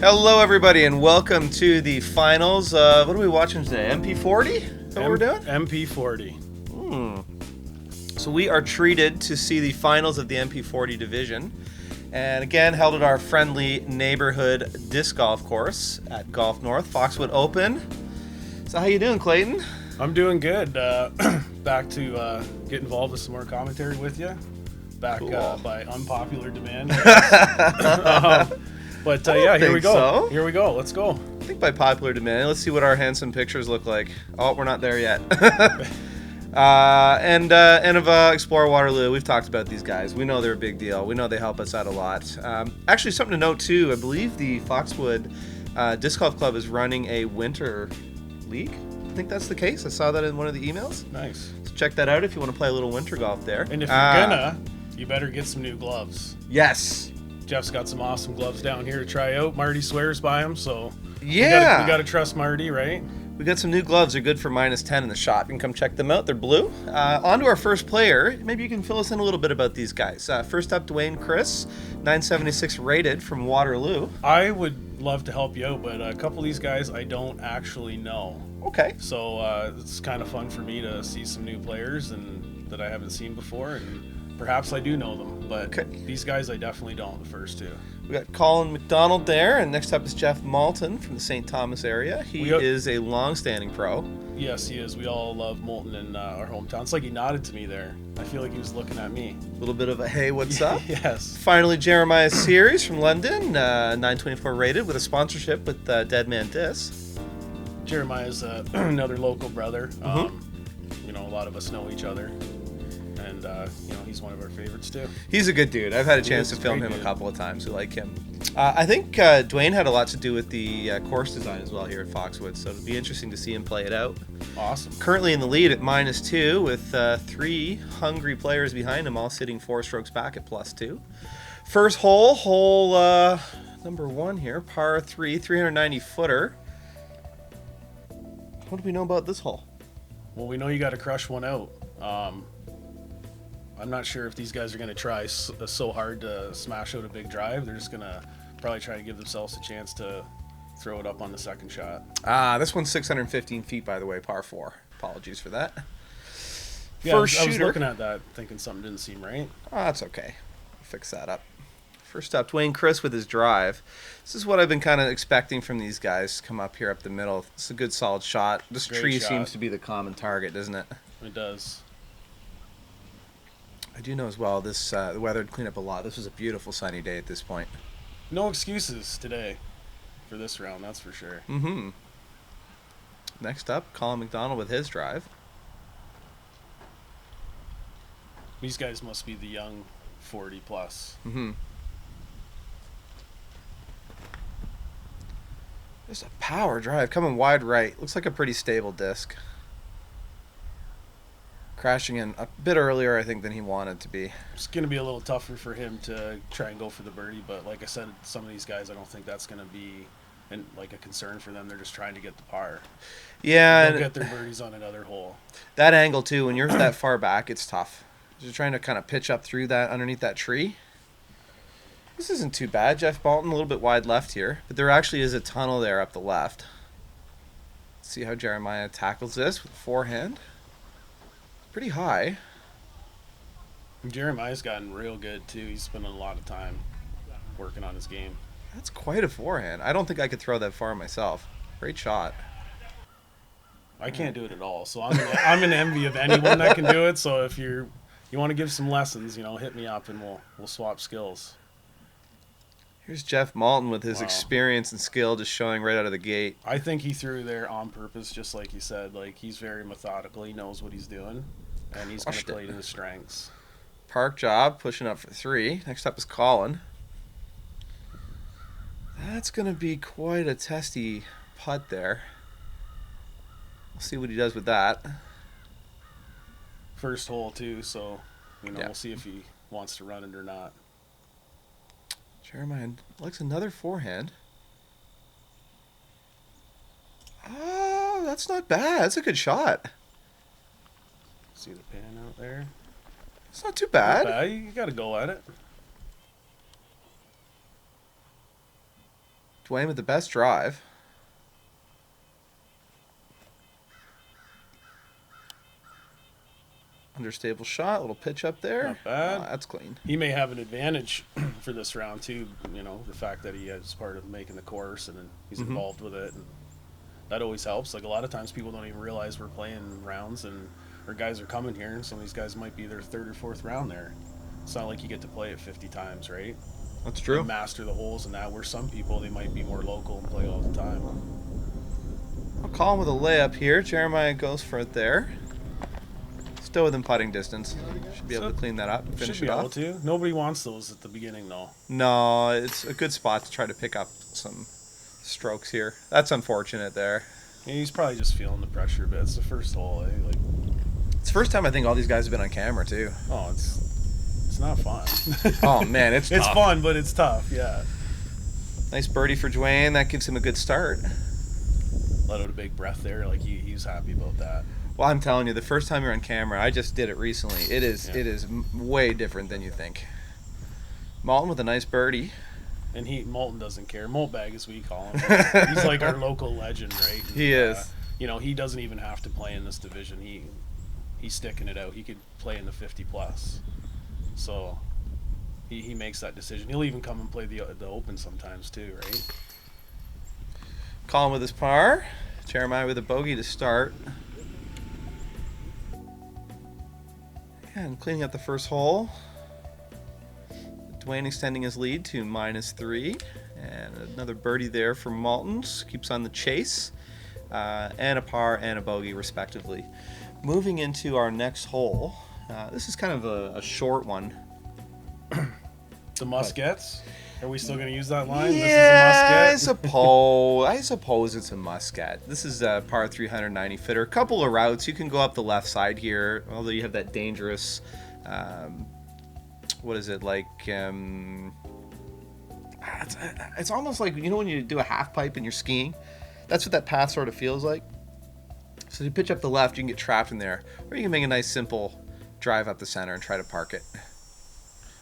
Hello, everybody, and welcome to the finals. What are we watching today? MP40? Is that what we're doing? MP40. So we are treated to see the finals of the MP40 division. And again, held at our friendly neighborhood disc golf course at Golf North, Foxwood Open. So how you doing, Clayton? I'm doing good. Back to get involved with some more commentary with you. Back Cool. By unpopular demand. Yeah, here we go. So. Here we go. Let's go. I think by popular demand. Let's see what our handsome pictures look like. Oh, we're not there yet. And of Explore Waterloo, we've talked about these guys. We know they're a big deal. We know they help us out a lot. Actually, something to note too. I believe the Foxwood Disc Golf Club is running a winter league. I think that's the case. I saw that in one of the emails. Nice. So check that out if you want to play a little winter golf there. And if you're you better get some new gloves. Yes. Jeff's got some awesome gloves down here to try out. Marty swears by them, so yeah, we got to trust Marty, right? We got some new gloves. They're good for -10 in the shop. You can come check them out. They're blue. On to our first player. Maybe you can fill us in a little bit about these guys. First up, Duane Chris, 976 rated from Waterloo. I would love to help you out, but a couple of these guys I don't actually know. Okay. So it's kind of fun for me to see some new players and that I haven't seen before, and perhaps I do know them, but these guys I definitely don't, the first two. We got Colin McDonald there, and next up is Jeff Malton from the St. Thomas area. He is a long-standing pro. Yes, he is. We all love Malton in our hometown. It's like he nodded to me there. I feel like he was looking at me. A little bit of a hey, what's up? Yes. Finally, Jeremiah Sears from London, 924 rated with a sponsorship with Dead Man Disc. Jeremiah's another local brother. A lot of us know each other. And, he's one of our favorites, too. He's a good dude. I've had a chance to film him a couple of times. We like him. I think Duane had a lot to do with the course design as well here at Foxwood, so it'll be interesting to see him play it out. Awesome. Currently in the lead at -2 with 3 hungry players behind him, all sitting 4 strokes back at +2. First hole number 1 here, par 3, 390-footer. What do we know about this hole? Well, we know you got to crush one out. I'm not sure if these guys are going to try so hard to smash out a big drive. They're just going to probably try to give themselves a chance to throw it up on the second shot. This one's 615 feet, by the way, par 4. Apologies for that. Yeah, First I was shooter. looking at that thinking something didn't seem right. That's okay. Fix that up. First up, Duane Chris with his drive. This is what I've been kind of expecting from these guys to come up here up the middle. It's a good, solid shot. This Great tree shot. seems to be the common target, doesn't it? It does. I do know as well, the weather would clean up a lot. This was a beautiful sunny day at this point. No excuses today for this round, that's for sure. Mm-hmm. Next up, Colin McDonald with his drive. These guys must be the young 40 plus. Mm-hmm. There's a power drive coming wide right. Looks like a pretty stable disc. Crashing in a bit earlier, I think, than he wanted to be. It's going to be a little tougher for him to try and go for the birdie, but like I said, some of these guys, I don't think that's going to be a concern for them. They're just trying to get the par. Yeah. They'll get their birdies on another hole. That angle, too, when you're that far back, it's tough. You're trying to kind of pitch up through that, underneath that tree. This isn't too bad. Jeff Malton, a little bit wide left here, but there actually is a tunnel there up the left. Let's see how Jeremiah tackles this with a forehand. Pretty high. Jeremiah's gotten real good, too. He's spending a lot of time working on his game. That's quite a forehand. I don't think I could throw that far myself. Great shot. I can't do it at all, so I'm in envy of anyone that can do it. So if you want to give some lessons, hit me up and we'll swap skills. Here's Jeff Malton with his experience and skill just showing right out of the gate. I think he threw there on purpose, just like you said. Like, he's very methodical. He knows what he's doing, and he's going to play to his strengths. Park job, pushing up for 3. Next up is Colin. That's going to be quite a testy putt there. We'll see what he does with that. First hole, too, so, we'll see if he wants to run it or not. Jeremiah likes another forehand. Oh, that's not bad. That's a good shot. See the pan out there? It's not too bad. Not bad. You got to go at it. Duane with the best drive. Understable shot, little pitch up there. Not bad. Oh, that's clean. He may have an advantage for this round too. You know, the fact that he is part of making the course and then he's involved with it, and that always helps. Like a lot of times, people don't even realize we're playing rounds, and or guys are coming here, and some of these guys might be their third or fourth round there. It's not like you get to play it 50 times, right? That's true. And master the holes and that. Where some people, they might be more local and play all the time. I'll call him with a layup here. Jeremiah goes for it there. Still within putting distance. Should be able to clean that up and finish Should it be able off. to. Nobody wants those at the beginning, though. No, it's a good spot to try to pick up some strokes here. That's unfortunate there. Yeah, he's probably just feeling the pressure a bit. It's the first hole, eh? Like, It's the first time I think all these guys have been on camera too. oh, it's not fun. Oh man, it's It's tough. fun, but it's tough. Yeah. Nice birdie for Duane. That gives him a good start. Let out a big breath there. Like he's happy about that. Well, I'm telling you, the first time you're on camera, I just did it recently. It is Yeah. way different than you think. Malton with a nice birdie. And Malton doesn't care. Maltbag, as we call him. He's like our local legend, right? And, He is. You know, he doesn't even have to play in this division. He's sticking it out. He could play in the 50 plus. So he makes that decision. He'll even come and play the Open sometimes too, right? Colin with his par. Jeremiah with a bogey to start. And cleaning up the first hole. Duane extending his lead to -3. And another birdie there for Malton's. Keeps on the chase. And a par and a bogey, respectively. Moving into our next hole. This is kind of a short one. The Muskete's? Are we still going to use that line? Yeah, This is a Musket? I suppose it's a Muscat. This is a par 390 footer. A couple of routes. You can go up the left side here, although you have that dangerous, what is it, like, it's almost like, you know when you do a half pipe and you're skiing? That's what that path sort of feels like. So you pitch up the left, you can get trapped in there. Or you can make a nice simple drive up the center and try to park it.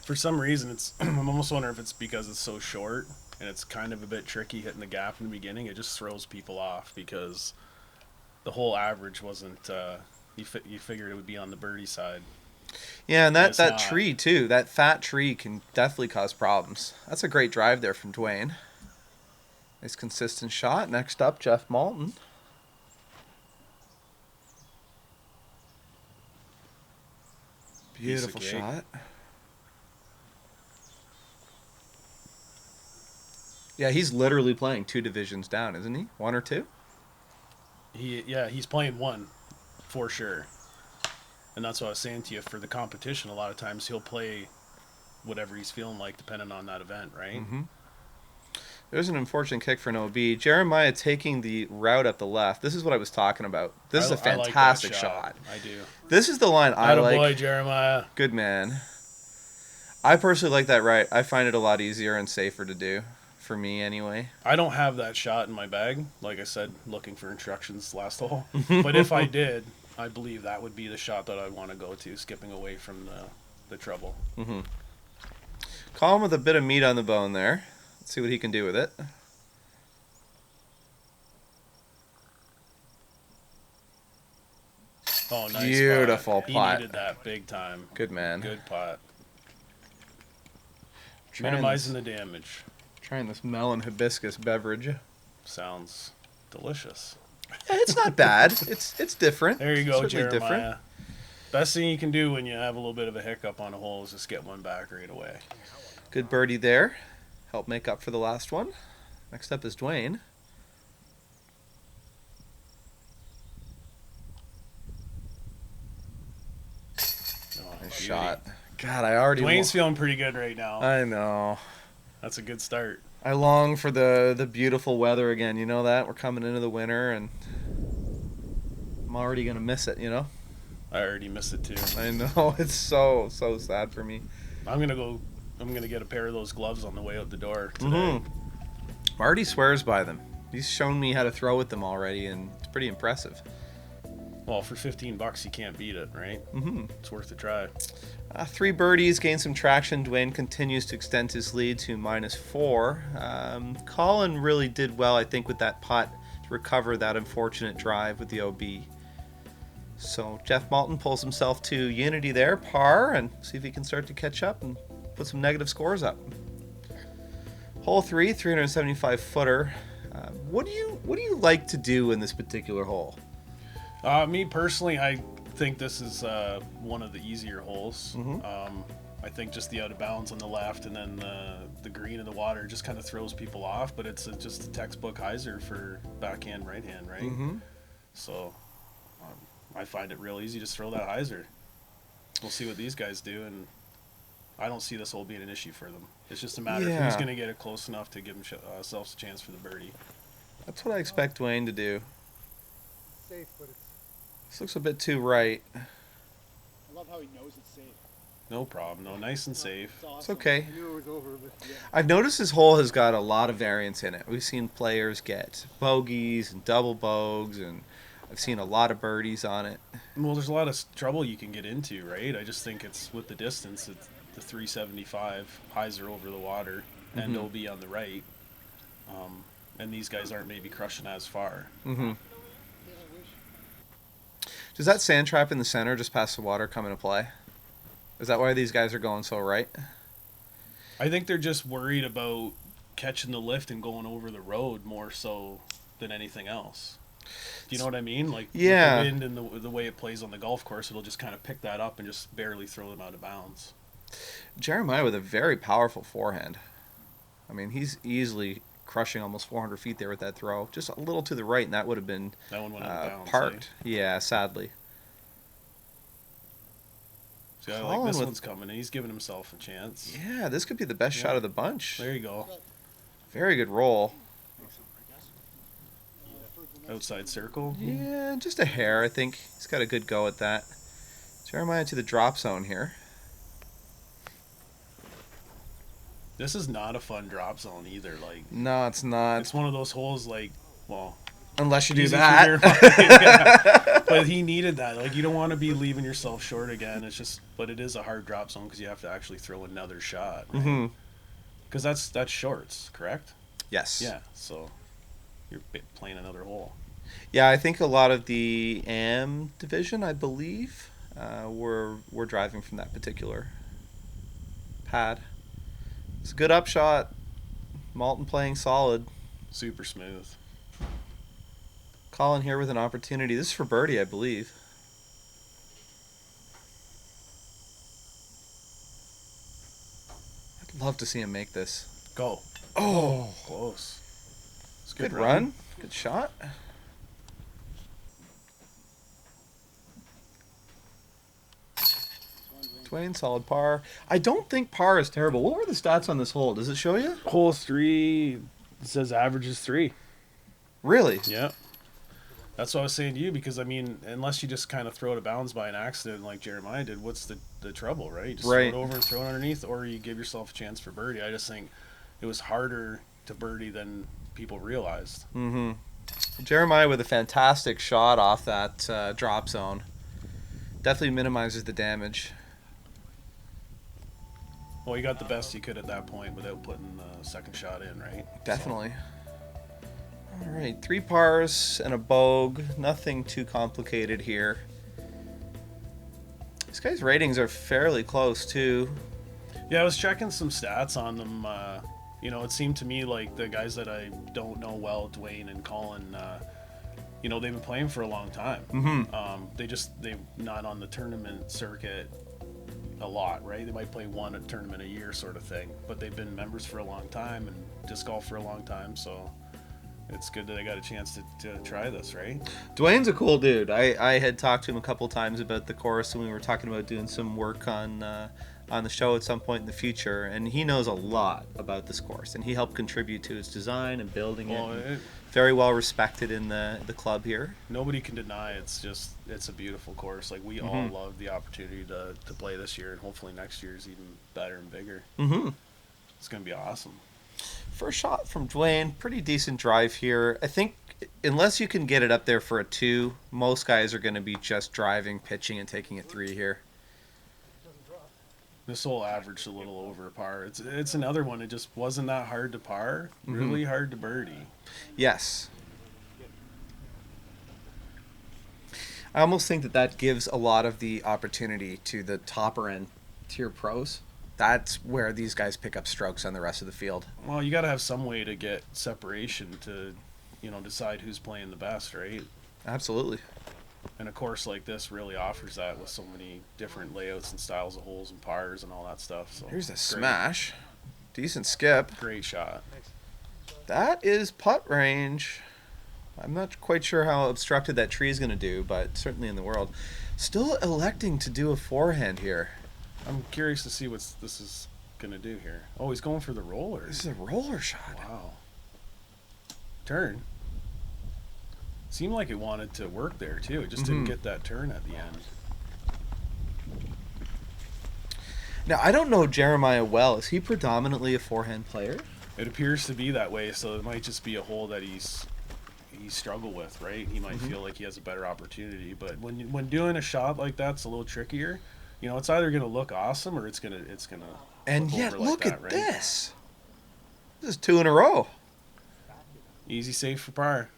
For some reason, I'm almost wondering if it's because it's so short and it's kind of a bit tricky hitting the gap in the beginning. It just throws people off because the whole average wasn't. You figured it would be on the birdie side. Yeah, and It's that not. tree too, that fat tree can definitely cause problems. That's a great drive there from Duane. Nice consistent shot. Next up, Jeff Malton. Beautiful Piece of cake. shot. Yeah, he's literally playing 2 divisions down, isn't he? 1 or 2? He's playing one for sure. And that's what I was saying to you. For the competition, a lot of times he'll play whatever he's feeling like, depending on that event, right? Mm-hmm. There's an unfortunate kick for an OB. Jeremiah taking the route up the left. This is what I was talking about. This is a I like that fantastic shot. I do. This is the line I like. Attaboy, Jeremiah. Good man. I personally like that right. I find it a lot easier and safer to do. For me, anyway. I don't have that shot in my bag. Like I said, looking for instructions last hole. But if I did, I believe that would be the shot that I'd want to go to, skipping away from the trouble. Mm-hmm. Colin with a bit of meat on the bone there. Let's see what he can do with it. Oh, nice Beautiful putt. putt. He needed that big time. Good man. Good putt. Trying Minimizing the damage. Trying this melon hibiscus beverage. Yeah, Sounds delicious. it's not bad. It's different. There you go, Certainly Jeremiah. different. Best thing you can do when you have a little bit of a hiccup on a hole is just get one back right away. Good birdie there. Help make up for the last one. Next up is Duane. Oh, Nice beauty. shot. God, I already. Duane's feeling pretty good right now. I know. That's a good start. I long for the beautiful weather again. You know that? We're coming into the winter, and I'm already going to miss it, you know? I already missed it too. I know. It's so sad for me. I'm gonna get a pair of those gloves on the way out the door today. Mm-hmm. Marty swears by them. He's shown me how to throw with them already, and it's pretty impressive. Well, for $15, you can't beat it, right? Mm-hmm. It's worth a try. 3 birdies, gain some traction. Duane continues to extend his lead to -4. Colin really did well, I think, with that putt to recover that unfortunate drive with the OB. So Jeff Malton pulls himself to unity there, par, and see if he can start to catch up and put some negative scores up. Hole 3, 375 footer. What do you like to do in this particular hole? Me personally, I think this is one of the easier holes. Mm-hmm. I think just the out of bounds on the left and then the green in the water just kind of throws people off, but it's just a textbook hyzer for backhand, right hand, right? Mm-hmm. So I find it real easy to throw that hyzer. We'll see what these guys do, and I don't see this hole being an issue for them. It's just a matter of who's going to get it close enough to give themselves a chance for the birdie. That's what I expect Duane to do. Safe, but This looks a bit too right. I love how he knows it's safe. No problem. No, nice and safe. It's awesome. It's okay. I knew it was over, but yeah. I've noticed this hole has got a lot of variance in it. We've seen players get bogeys and double bogeys, and I've seen a lot of birdies on it. Well, there's a lot of trouble you can get into, right? I just think it's with the distance, it's the 375 hyzer over the water and Mhm. OB on the right. And these guys aren't maybe crushing as far. Mm-hmm. Does that sand trap in the center just past the water come into play? Is that why these guys are going so right? I think they're just worried about catching the lift and going over the road more so than anything else. Do you know what I mean? Like, yeah. With the wind and the way it plays on the golf course, it'll just kind of pick that up and just barely throw them out of bounds. Jeremiah with a very powerful forehand. I mean, he's easily crushing almost 400 feet there with that throw. Just a little to the right, and that would have been That one went out of bounds. parked. Eh? Yeah, sadly. See, I Colin like this with- one's coming, and he's giving himself a chance. Yeah, this could be the best shot of the bunch. There you go. Very good roll. Outside circle. Yeah, just a hair. I think he's got a good go at that. Jeremiah to the drop zone here. This is not a fun drop zone either. Like, No, it's not. it's one of those holes, like, well, Unless you do easy for that. Jeremiah, yeah. But he needed that. Like, you don't want to be leaving yourself short again. It's just, but it is a hard drop zone because you have to actually throw another shot. Right? Mm-hmm. Because that's shorts, correct? Yes. Yeah. So you're playing another hole. Yeah, I think a lot of the AM division, I believe, were driving from that particular pad. It's a good upshot. Malton playing solid. Super smooth. Colin here with an opportunity. This is for birdie, I believe. I'd love to see him make this. Go. Oh, Close. It's a good run. Good shot. Duane, solid par. I don't think par is terrible. What were the stats on this hole? Does it show you? Hole 3, it says average is 3. Really? Yeah. That's what I was saying to you, because, I mean, unless you just kind of throw it out of bounds by an accident like Jeremiah did, what's the trouble, right? You just Right. throw it over and throw it underneath, or you give yourself a chance for birdie. I just think it was harder to birdie than people realized. Mm-hmm. Jeremiah with a fantastic shot off that drop zone. Definitely minimizes the damage. Well, you got the best you could at that point without putting the second shot in, right? Definitely. All right, 3 pars and a bogue. Nothing too complicated here. This guy's ratings are fairly close too. Yeah, I was checking some stats on them. You know, it seemed to me like the guys that I don't know well, Duane and Colin, you know, they've been playing for a long time. Mm-hmm. They're not on the tournament circuit a lot, right? They might play one a tournament a year sort of thing, but they've been members for a long time and disc golf for a long time, so it's good that I got a chance to try this, right? Duane's a cool dude. I had talked to him a couple times about the course, and we were talking about doing some work on the show at some point in the future, and he knows a lot about this course, and he helped contribute to its design and building it. Very well respected in the club here. Nobody can deny it's a beautiful course. Like, we all love the opportunity to play this year, and hopefully next year is even better and bigger. Mm-hmm. It's going to be awesome. First shot from Duane. Pretty decent drive here. I think unless you can get it up there for a 2, most guys are going to be just driving, pitching, and taking a 3 here. This hole averaged a little over par. It's another one. It just wasn't that hard to par. Really hard to birdie. Yes. I almost think that gives a lot of the opportunity to the topper end tier pros. That's where these guys pick up strokes on the rest of the field. Well, you got to have some way to get separation to, decide who's playing the best, right? Absolutely. And a course like this really offers that with so many different layouts and styles of holes and pars and all that stuff. So here's a smash. Decent skip. Great shot. That is putt range. I'm not quite sure how obstructed that tree is going to do, but certainly in the world. Still electing to do a forehand here. I'm curious to see what this is going to do here. Oh, he's going for the roller. This is a roller shot. Wow. Turn. Seemed like it wanted to work there, too. It just didn't get that turn at the end. Now, I don't know Jeremiah well. Is he predominantly a forehand player? It appears to be that way, so it might just be a hole that he struggled with, right? He might feel like he has a better opportunity, but when doing a shot like that's a little trickier, it's either going to look awesome or it's gonna. And look yet, over like look that, at right? this. This is 2 in a row. Easy save for par.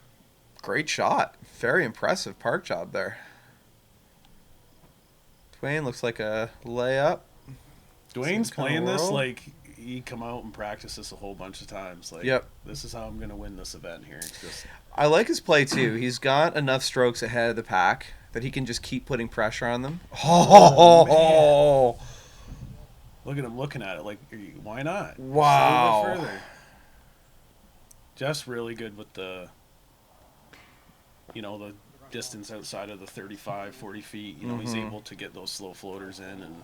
Great shot. Very impressive park job there. Duane looks like a layup. Duane's playing this roll. like he come out and practice this a whole bunch of times. Like, yep. This is how I'm going to win this event here. It's just... I like his play, too. He's got enough strokes ahead of the pack that he can just keep putting pressure on them. Oh, look at him looking at it like, why not? Wow. Save it further. Jeff's really good with the distance outside of the 35, 40 feet. He's able to get those slow floaters in, and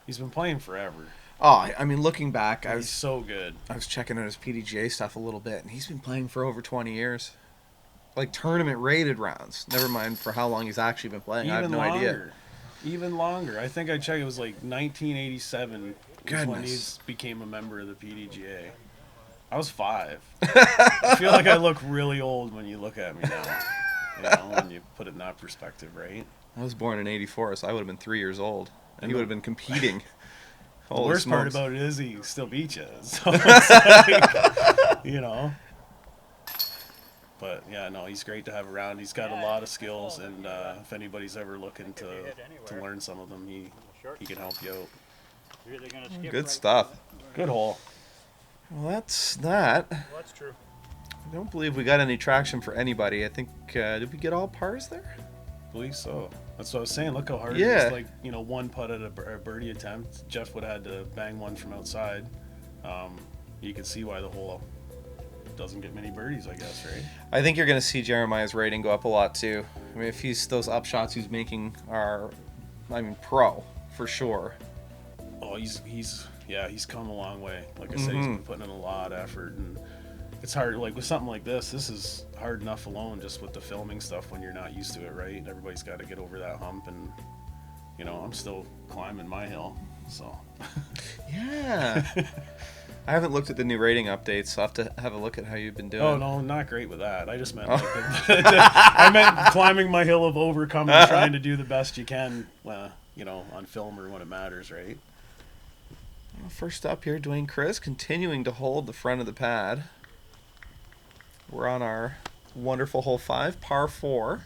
he's been playing forever. Oh, I mean, looking back, he's so good. I was checking out his PDGA stuff a little bit, and he's been playing for over 20 years. Like tournament-rated rounds. Never mind for how long he's actually been playing. I have no idea. Even longer. I think I checked. It was like 1987 Goodness. When he became a member of the PDGA. I was 5. I feel like I look really old when you look at me now. When you put it in that perspective, right? I was born in '84, so I would have been 3 years old. And he would have been competing. The worst part about it is he still beat you. So it's like, But, yeah, no, he's great to have around. He's got a lot of skills, and if anybody's ever looking to learn some of them, he can help you out. Good stuff. Good hole. Well, that's that. Well, that's true. I don't believe we got any traction for anybody. I think, did we get all pars there? I believe so. That's what I was saying. Look how hard it is. Like, one putt at a birdie attempt. Jeff would have had to bang one from outside. You can see why the hole doesn't get many birdies, I guess, right? I think you're going to see Jeremiah's rating go up a lot, too. I mean, if those upshots he's making are, pro, for sure. Oh, he's come a long way. Like I said, he's been putting in a lot of effort, and it's hard. Like with something like this is hard enough alone just with the filming stuff when you're not used to it, right? Everybody's got to get over that hump, and I'm still climbing my hill, so. Yeah. I haven't looked at the new rating updates, so I'll have to have a look at how you've been doing. Oh, no, not great with that. I just meant I meant climbing my hill of overcoming, trying to do the best you can, on film or when it matters, right? Well, first up here, Duane Chris continuing to hold the front of the pad. We're on our wonderful hole 5, par 4,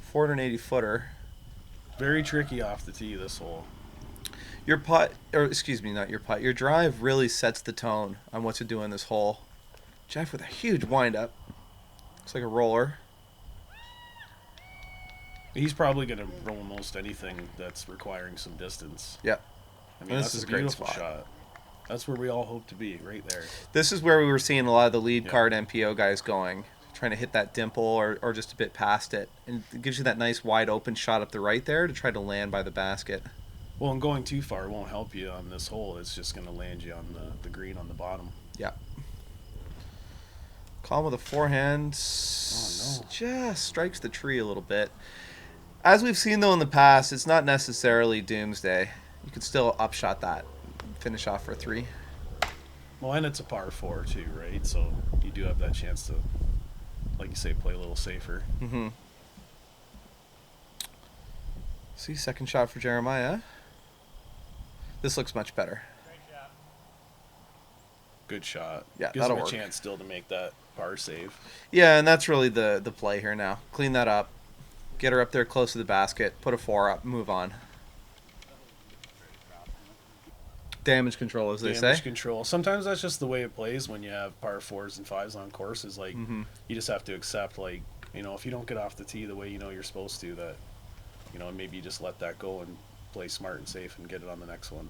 480 footer. Very tricky off the tee, this hole. Your putt, or excuse me, not your putt, your drive really sets the tone on what to do in this hole. Jeff with a huge windup. Looks like a roller. He's probably going to roll most anything that's requiring some distance. Yep. I mean, that's a beautiful shot. That's where we all hope to be, right there. This is where we were seeing a lot of the lead card MPO guys going, trying to hit that dimple or just a bit past it. And it gives you that nice wide open shot up the right there to try to land by the basket. Well, and going too far won't help you on this hole. It's just going to land you on the green on the bottom. Yeah. Colin with a forehand. Oh, no. Just strikes the tree a little bit. As we've seen, though, in the past, it's not necessarily doomsday. You can still upshot that. Finish off for 3. Well, and it's a par 4 too, right? So you do have that chance to, like you say, play a little safer. Mm-hmm. See, second shot for Jeremiah. This looks much better. Good shot. Yeah, Gives that'll him a work. chance still to make that par save. Yeah, and that's really the play here now. Clean that up. Get her up there close to the basket. Put a 4 up. Move on. Damage control, as they say. Damage control. Sometimes that's just the way it plays when you have par 4s and 5s on courses. Like, you just have to accept, like, you know, if you don't get off the tee the way you know you're supposed to, that, you know, maybe you just let that go and play smart and safe and get it on the next one.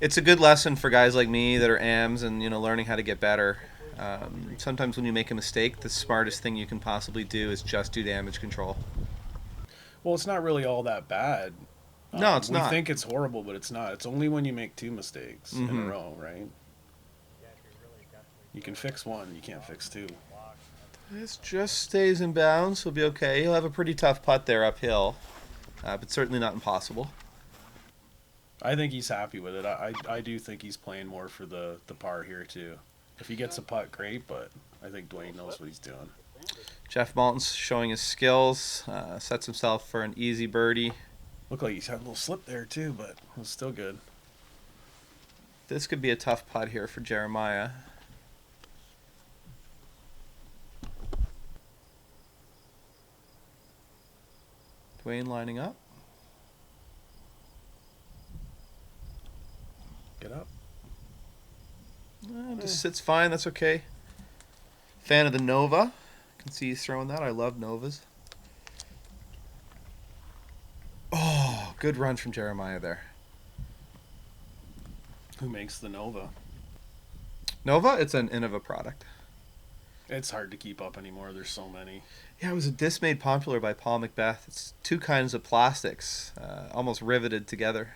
It's a good lesson for guys like me that are AMs and, you know, learning how to get better. Sometimes when you make a mistake, the smartest thing you can possibly do is just do damage control. Well, it's not really all that bad. No, it's not. We think it's horrible, but it's not. It's only when you make 2 mistakes in a row, right? You can fix 1, you can't fix 2. This just stays in bounds. He'll be okay. He'll have a pretty tough putt there uphill, but certainly not impossible. I think he's happy with it. I do think he's playing more for the par here, too. If he gets a putt, great, but I think Duane knows what he's doing. Jeff Malton's showing his skills. Sets himself for an easy birdie. Looked like he's had a little slip there, too, but it was still good. This could be a tough putt here for Jeremiah. Duane lining up. Get up. Just sits fine. That's okay. Fan of the Nova. Can see he's throwing that. I love Novas. Oh, good run from Jeremiah there. Who makes the Nova? Nova? It's an Innova product. It's hard to keep up anymore. There's so many. Yeah, it was a disc made popular by Paul Macbeth. It's 2 kinds of plastics, almost riveted together.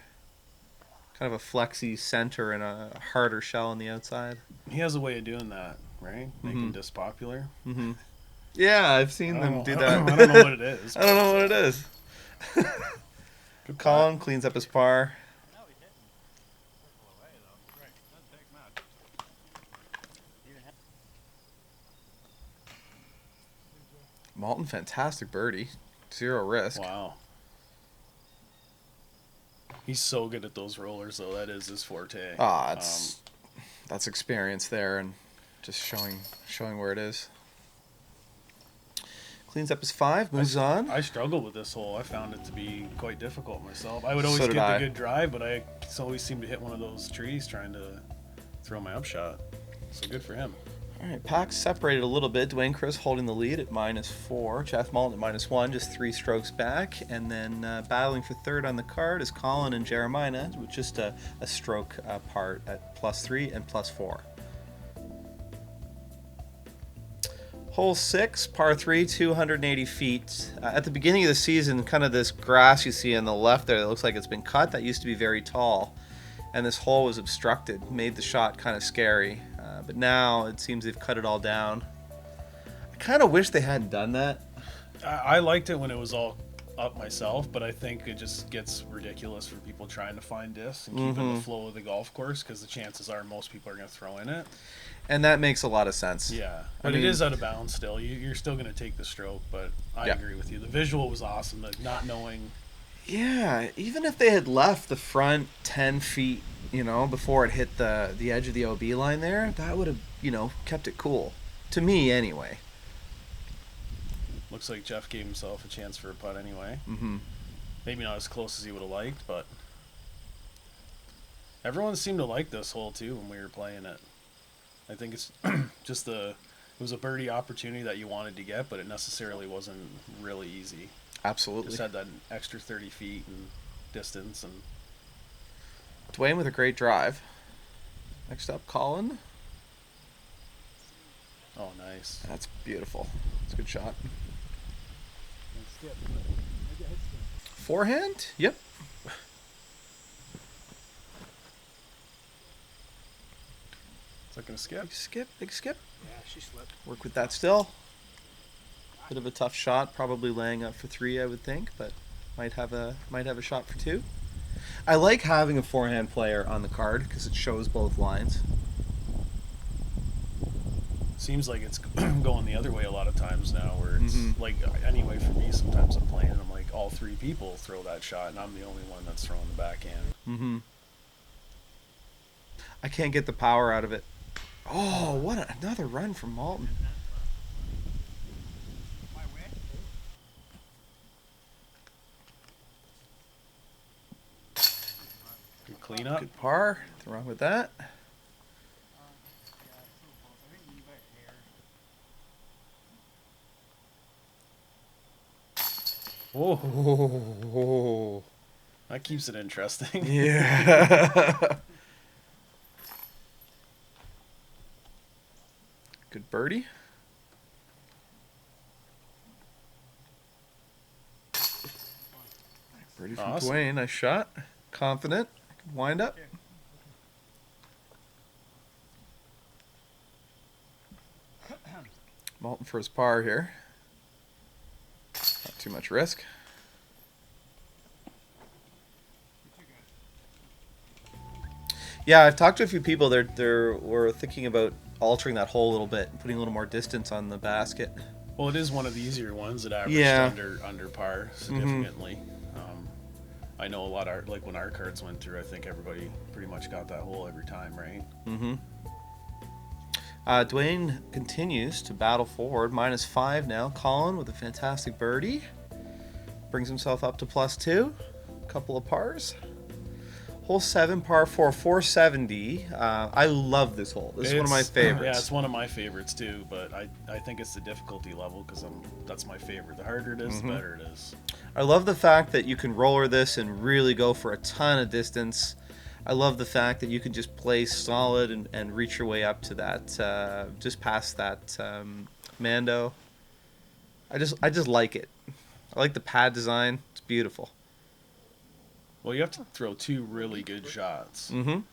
Kind of a flexy center and a harder shell on the outside. He has a way of doing that, right? Making disc popular. Mm-hmm. Yeah, I've seen them do that. I don't know what it is. I don't know what it is. Colin cleans up his par. Malton, fantastic birdie. 0 risk. Wow. He's so good at those rollers, though. That is his forte. That's experience there and just showing where it is. Cleans up his 5, moves on. I struggled with this hole. I found it to be quite difficult myself. I would always get the good drive, but I always seem to hit one of those trees trying to throw my upshot. So good for him. All right, packs separated a little bit. Duane Chris holding the lead at -4. Jeff Malton at -1, just 3 strokes back. And then battling for third on the card is Colin and Jeremiah, with just a stroke apart at +3 and +4. Hole 6, par 3, 280 feet. At the beginning of the season, kind of this grass you see on the left there that looks like it's been cut, that used to be very tall. And this hole was obstructed, made the shot kind of scary. But now it seems they've cut it all down. I kind of wish they hadn't done that. I liked it when it was all up myself, but I think it just gets ridiculous for people trying to find discs and keep in the flow of the golf course, because the chances are most people are going to throw in it. And that makes a lot of sense. Yeah, but it is out of bounds still. You're still going to take the stroke, but I agree with you. The visual was awesome, but not knowing. Yeah, even if they had left the front 10 feet, you know, before it hit the edge of the OB line there, that would have, you know, kept it cool. To me, anyway. Looks like Jeff gave himself a chance for a putt anyway. Mm-hmm. Maybe not as close as he would have liked, but everyone seemed to like this hole too when we were playing it. I think it's just it was a birdie opportunity that you wanted to get, but it necessarily wasn't really easy. Absolutely. Just had that extra 30 feet and distance. And Duane with a great drive. Next up, Colin. Oh, nice. That's beautiful. It's a good shot. Forehand? Yep. Is that going to skip? Big skip. Yeah, she slipped. Work with that still. Bit of a tough shot, probably laying up for 3, I would think, but might have a shot for 2. I like having a forehand player on the card because it shows both lines. Seems like it's going the other way a lot of times now, where it's like, anyway, for me, sometimes I'm playing and I'm like, all three people throw that shot, and I'm the only one that's throwing the backhand. I can't get the power out of it. Oh, what another run from Malton. Good cleanup. Good par. Nothing wrong with that. Oh, that keeps it interesting. Yeah. Good birdie. Birdie from Awesome. Duane. Nice shot. Confident. Good wind up. Malton for his par here. Not too much risk. Yeah, I've talked to a few people. We're thinking about altering that hole a little bit, putting a little more distance on the basket. Well, it is one of the easier ones that averaged Yeah. under par significantly. I know a lot of, like when our cards went through, I think everybody pretty much got that hole every time, right? Duane continues to battle forward. -5 now. Colin with a fantastic birdie. Brings himself up to +2. Couple of pars. Hole 7, par 4, 470. I love this hole. This is one of my favorites. Yeah, it's one of my favorites too, but I think it's the difficulty level because that's my favorite. The harder it is, the better it is. I love the fact that you can roller this and really go for a ton of distance. I love the fact that you can just play solid and reach your way up to that, just past that Mando. I just like it. I like the pad design. It's beautiful. Well, you have to throw two really good shots, and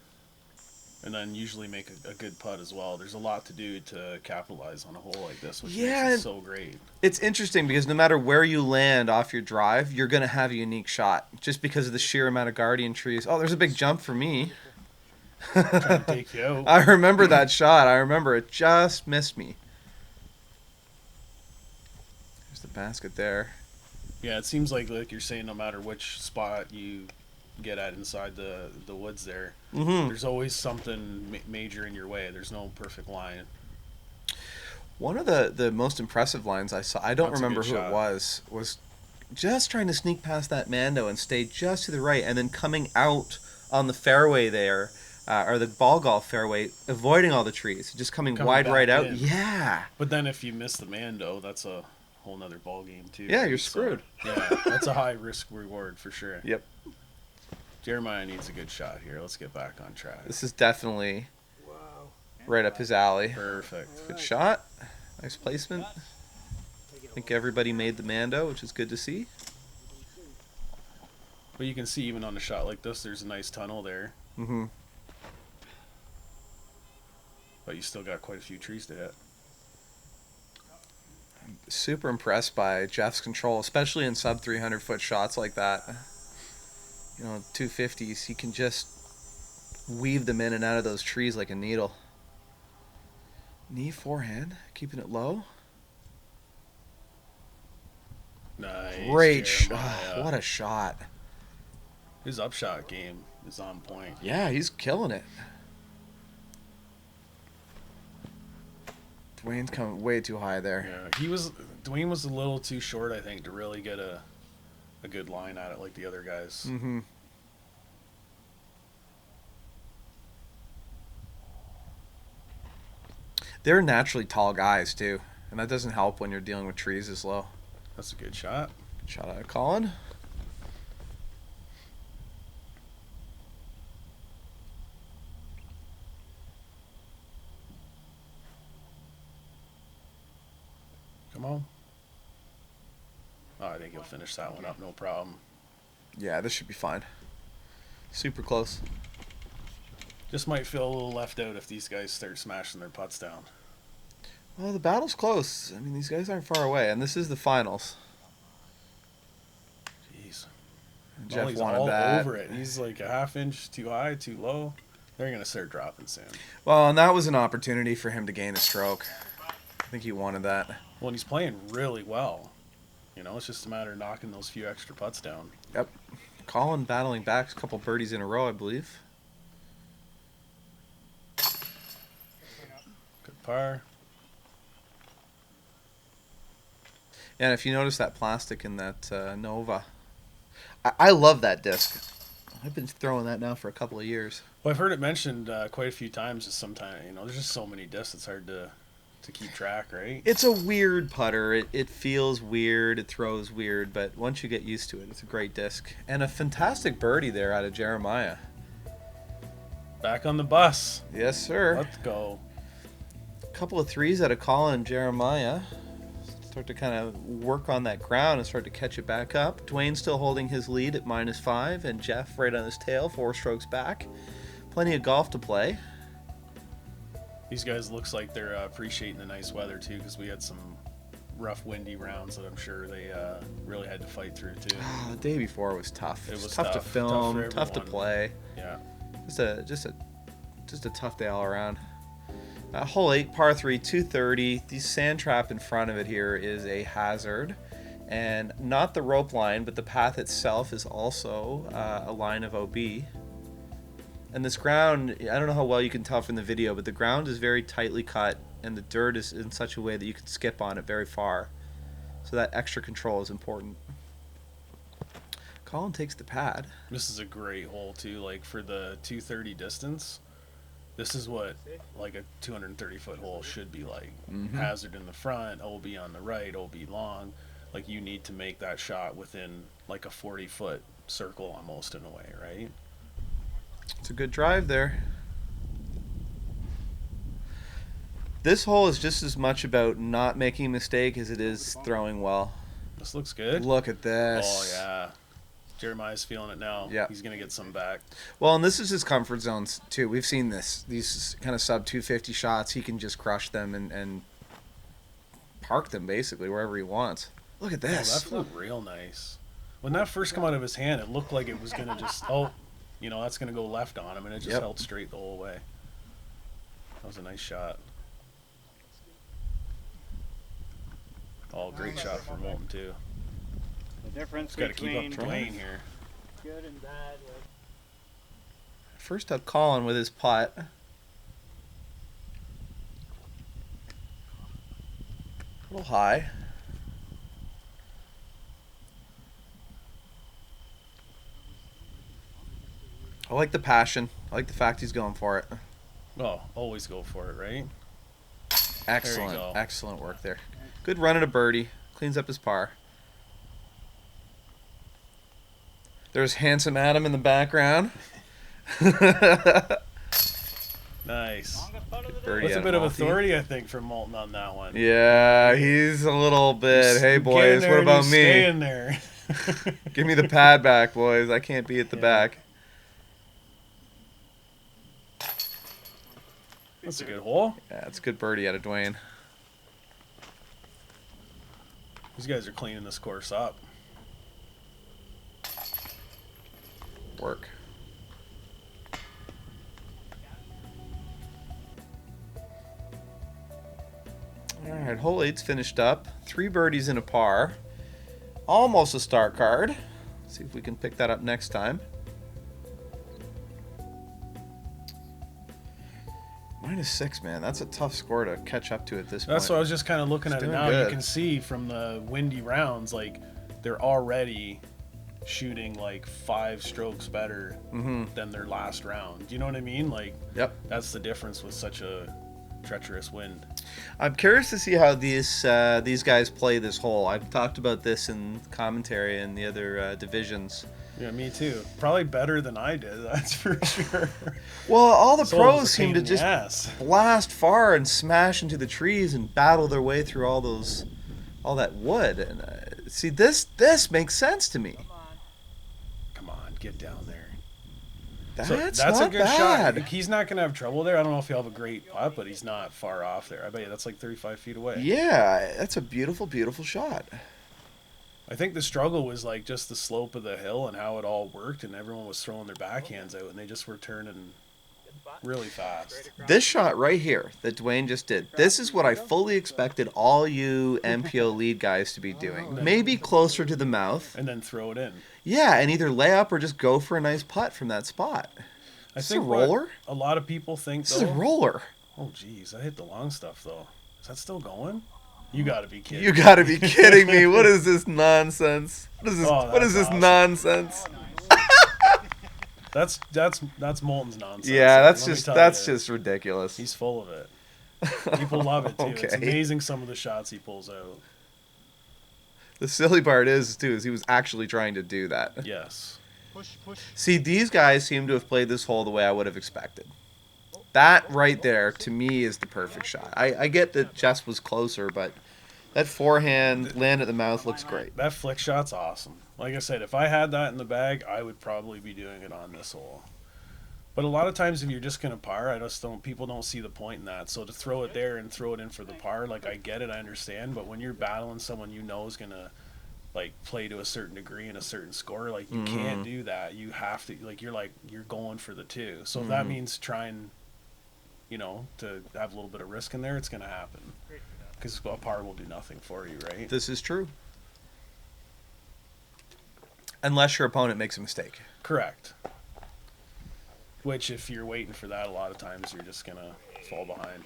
then usually make a good putt as well. There's a lot to do to capitalize on a hole like this, which makes it so great. It's interesting because no matter where you land off your drive, you're going to have a unique shot just because of the sheer amount of guardian trees. Oh, there's a big jump for me. Trying to take you out. I remember that shot. I remember it just missed me. There's the basket there. Yeah, it seems like you're saying, no matter which spot you get at inside the woods there, there's always something major in your way. There's no perfect line. One of the most impressive lines I saw, I don't remember who it was just trying to sneak past that Mando and stay just to the right, and then coming out on the fairway there, or the ball golf fairway, avoiding all the trees, just coming wide right out. In. Yeah. But then if you miss the Mando, that's a whole nother ball game too. Yeah, you're screwed. Yeah, that's a high risk reward for sure. Yep. Jeremiah needs a good shot here. Let's get back on track. This is definitely right up his alley. Perfect. Good shot. Nice placement. I think everybody made the Mando, which is good to see. But you can see even on a shot like this, there's a nice tunnel there. But you still got quite a few trees to hit. Super impressed by Jeff's control, especially in sub 300 foot shots like that. 250s, he can just weave them in and out of those trees like a needle. Knee forehand, keeping it low. Nice. Great Jeremiah. shot. What a shot. His upshot game is on point. Yeah, he's killing it. Duane's coming way too high there. Yeah, Duane was a little too short, I think, to really get a good line at it like the other guys. They're naturally tall guys too, and that doesn't help when you're dealing with trees this low. That's a good shot. Good shot out of Colin. Come on. Oh, I think he'll finish that one up, no problem. Yeah, this should be fine. Super close. Just might feel a little left out if these guys start smashing their putts down. Well, the battle's close. I mean, these guys aren't far away, and this is the finals. Jeez. Jeff he's wanted all that. over it. He's like a half inch too high, too low. They're going to start dropping soon. Well, and that was an opportunity for him to gain a stroke. I think he wanted that. Well, and he's playing really well. You know, it's just a matter of knocking those few extra putts down. Yep. Colin battling back a couple birdies in a row, I believe. Good par. And if you notice that plastic in that Nova, I love that disc. I've been throwing that now for a couple of years. Well, I've heard it mentioned quite a few times. Just sometimes, you know, there's just so many discs. It's hard to keep track, right? It's a weird putter. It feels weird. It throws weird. But once you get used to it, it's a great disc. And a fantastic birdie there out of Jeremiah. Back on the bus. Yes, sir. Let's go. A couple of threes out of Colin and Jeremiah. Start to kind of work on that ground and start to catch it back up. Duane still holding his lead at -5, and Jeff right on his tail, 4 strokes back. Plenty of golf to play. These guys looks like they're appreciating the nice weather too, because we had some rough, windy rounds that I'm sure they really had to fight through too. The day before was tough. It It was was tough to tough. film, Tough for tough to everyone. play. Yeah. Just a tough day all around. Hole 8, par 3, 230. The sand trap in front of it here is a hazard. And not the rope line, but the path itself is also a line of OB. And this ground, I don't know how well you can tell from the video, but the ground is very tightly cut, and the dirt is in such a way that you can skip on it very far. So that extra control is important. Colin takes the pad. This is a great hole too. Like for the 230 distance, this is what like a 230-foot hole should be like. Mm-hmm. Hazard in the front, OB on the right, OB long. Like you need to make that shot within like a 40-foot circle almost in a way, right? It's a good drive there. This hole is just as much about not making a mistake as it is throwing well. This looks good. Look at this. Oh yeah. Jeremiah's feeling it now. Yeah. He's gonna get some back. Well, and this is his comfort zones too. We've seen this. These kind of sub 250 shots, he can just crush them and park them basically wherever he wants. Look at Oh, that this. flew real nice. When that first come out of his hand, it looked like it was gonna just you know, that's gonna go left on him, and it just Yep. held straight the whole way. That was a nice shot. Oh, great shot from Malton too. The difference Just got to keep between up Duane here. good and bad. First up, Colin with his putt. A little high. I like the passion. I like the fact he's going for it. Oh, always go for it, right? Excellent, go. excellent work there. Good run at a birdie. Cleans up his par. There's handsome Adam in the background. Nice. Birdie With a out bit of Malty. authority, I think, from Malton on that one. Yeah, he's a little bit. Hey, Get in boys, there what and about you me? Stay in there. Give me the pad back, boys. I can't be at the Yeah. back. That's a good hole. Yeah, it's a good birdie out of Duane. These guys are cleaning this course up. Work. All right, hole 8's finished up. 3 birdies and a par. Almost a star card. See if we can pick that up next time. -6, man. That's a tough score to catch up to at this point. That's what I was just kind of looking He's at it doing now. good. You can see from the windy rounds, like they're already shooting like 5 strokes better than their last round. Do you know what I mean? Like, Yep. that's the difference with such a treacherous wind. I'm curious to see how these guys play this hole. I've talked about this in commentary in the other divisions. Yeah, me too. Probably better than I did, that's for sure. Well, all the This hole was pros a seem pain to in the just ass. blast far and smash into the trees and battle their way through all that wood. And see, this makes sense to me. Come on, get down there. That's, So that's not a good bad. shot. He's not going to have trouble there. I don't know if he'll have a great putt, but he's not far off there. I bet you that's like 35 feet away. Yeah, that's a beautiful, beautiful shot. I think the struggle was like just the slope of the hill and how it all worked, and everyone was throwing their backhands out, and they just were turning really fast. This shot right here that Duane just did, this is what I fully expected all you MPO lead guys to be doing. Maybe closer to the mouth. And then throw it in. Yeah, and either lay up or just go for a nice putt from that spot. I Is this think a roller? A lot of people think, This is a roller. Oh, geez, I hit the long stuff, though. Is that still going? You got to be kidding. You got to be kidding me. What is this nonsense? What is this, what is this awesome. nonsense? That's Malton's nonsense. Yeah, Let that's me just tell that's you. just ridiculous. He's full of it. People love it, too. It's Okay. amazing some of the shots he pulls out. The silly part is he was actually trying to do that. Yes. Push. See, these guys seem to have played this hole the way I would have expected. That right there, to me, is the perfect shot. I get that Jess was closer, but that forehand land at the mouth looks great. That flick shot's awesome. Like I said, if I had that in the bag, I would probably be doing it on this hole. But a lot of times if you're just going to par, people don't see the point in that. So to throw it there and throw it in for the par, like I get it, I understand. But when you're battling someone you know is going to like play to a certain degree and a certain score, like you can't do that. You have to, like you're going for the two. So if that means trying, to have a little bit of risk in there, it's going to happen. Because a par will do nothing for you, right? This is true. Unless your opponent makes a mistake. Correct. Which, if you're waiting for that, a lot of times you're just going to fall behind.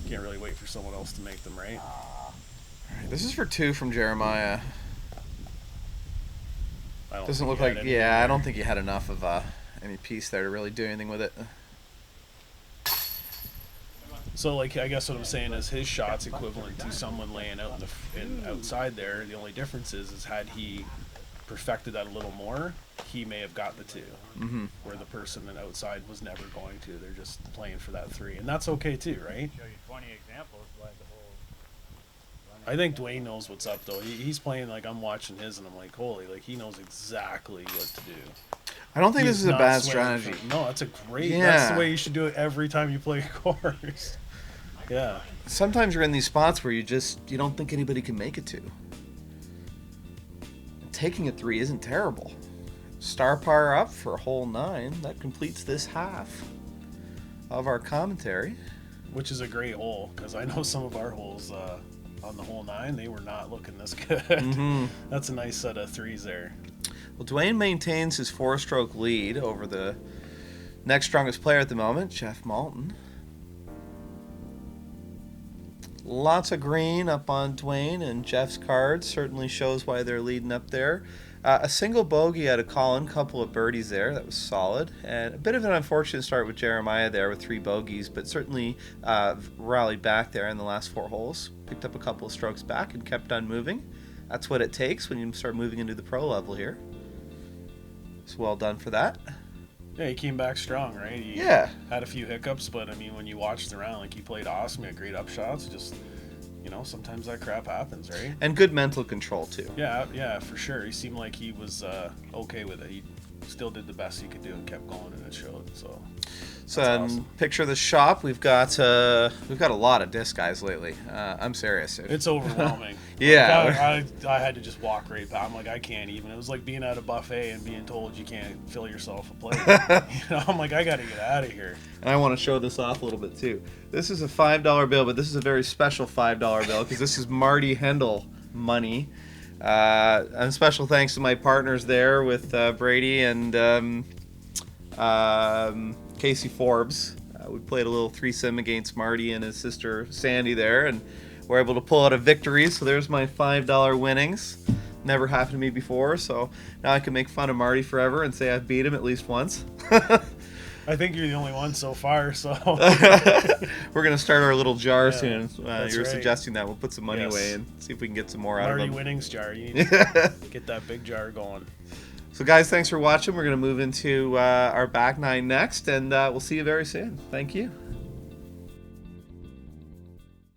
Can't really wait for someone else to make them, right? All right, this is for 2 from Jeremiah. Doesn't look like, I don't think he had enough of any piece there to really do anything with it. So, like, I guess what I'm saying is his shot's equivalent to someone laying out outside there. The only difference is had he perfected that a little more, he may have got the 2. Where the person that outside was never going to. They're just playing for that 3. And that's okay, too, right? Show you 20 examples like the whole. I think Duane knows what's up, though. He's playing like I'm watching his, and I'm like, holy, like, he knows exactly what to do. I don't think He's this is a not bad swaying strategy. No, that's a great. Yeah. That's the way you should do it every time you play a course. Yeah. Sometimes you're in these spots where you don't think anybody can make it to. Taking a 3 isn't terrible. Star par up for hole 9. That completes this half of our commentary. Which is a great hole, because I know some of our holes on the hole 9, they were not looking this good. That's a nice set of 3s there. Well, Duane maintains his 4-stroke lead over the next strongest player at the moment, Jeff Malton. Lots of green up on Duane, and Jeff's card certainly shows why they're leading up there. A single bogey out of Colin, couple of birdies there. That was solid. And a bit of an unfortunate start with Jeremiah there with 3 bogeys, but certainly rallied back there in the last 4 holes. Picked up a couple of strokes back and kept on moving. That's what it takes when you start moving into the pro level here. So well done for that. Yeah, he came back strong, right? He Yeah. had a few hiccups, but I mean, when you watched the round, like, he played awesome. He had great upshots. Just, sometimes that crap happens, right? And good mental control, too. Yeah, for sure. He seemed like he was okay with it. He still did the best he could do and kept going, and it showed. So awesome. Picture the shop. We've got a lot of disc guys lately. I'm serious. It's overwhelming. Yeah. Like, I had to just walk right by. I'm like, I can't even. It was like being at a buffet and being told you can't fill yourself a plate. I'm like, I got to get out of here. And I want to show this off a little bit too. This is a $5 bill, but this is a very special $5 bill because this is Marty Hendel money. And special thanks to my partners there with Brady and Casey Forbes. We played a little threesome against Marty and his sister Sandy there, and we're able to pull out a victory. So there's my $5 winnings. Never happened to me before, so now I can make fun of Marty forever and say I've beat him at least once. I think you're the only one so far, so. We're going to start our little jar soon. You're right. suggesting that. We'll put some money away and see if we can get some more out of Marty them. winnings jar. You need to get that big jar going. So, guys, thanks for watching. We're going to move into our back 9 next, and we'll see you very soon. Thank you.